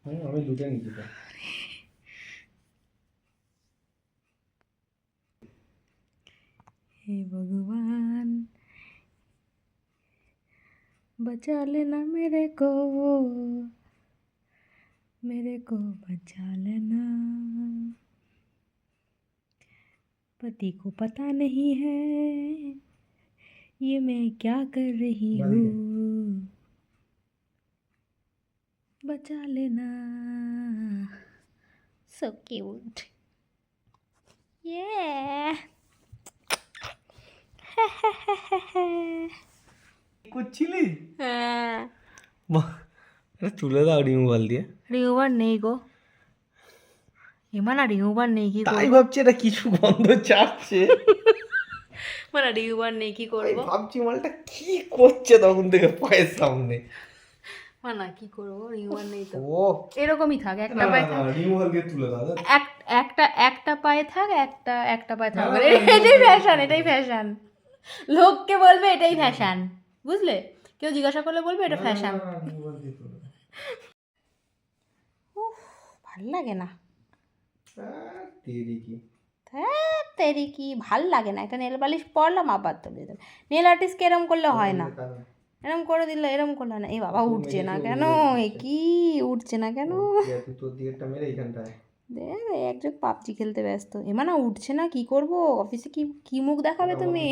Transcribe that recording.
আমি দুটো নিচ্ছি তো। हे भगवान बचा लेना मेरे को बचा लेना। पति को पता नहीं है ये मैं क्या कर रही हूँ, बचा लेना। So cute. Yeah. করছিলি? হ্যাঁ, তুলে দাও রিমুভাল দিয়ে। রিমুভার নেই গো, এমানা রিমুভার নেই, কি তাই করবো? ভাবছি এটা কিছু গন্ধ ছাড়ছে। মানে রিমুভার নেই, কি আমি করবো? ভাবছি মালটা কি করছে তখন থেকে পায়ের সামনে। মানা কি করবো, রিমুভার নেই তো। ও এরকমই থাক, একটা পায়ে থাক, রিমুভাল দিয়ে তুলে দাও। একটা পায়ে থাক, একটা পায়ে থাক, এটাই ফ্যাশন, এটাই ফ্যাশন। লোককে বলবে এটাই ফ্যাশন, বুঝলে? কেউ জিজ্ঞাসা করলে বলবে এটা ফ্যাশন। উফ, ভাল লাগে না, তেরি কি ভাল লাগে না। একটা নেল পালিশ পরলাম, আবার তো দিতে নেল আর্টিস্টকে এরম করলে হয় না, এরম করে দিলে, এরম করলে না। এই বাবা উঠছে না কেন, এ কি উঠছে না কেন? একজন পাবজি খেলতে ব্যস্ত, এমানা উঠছে না, কি করব? অফিসে কি কি মুখ দেখাবে তুমি?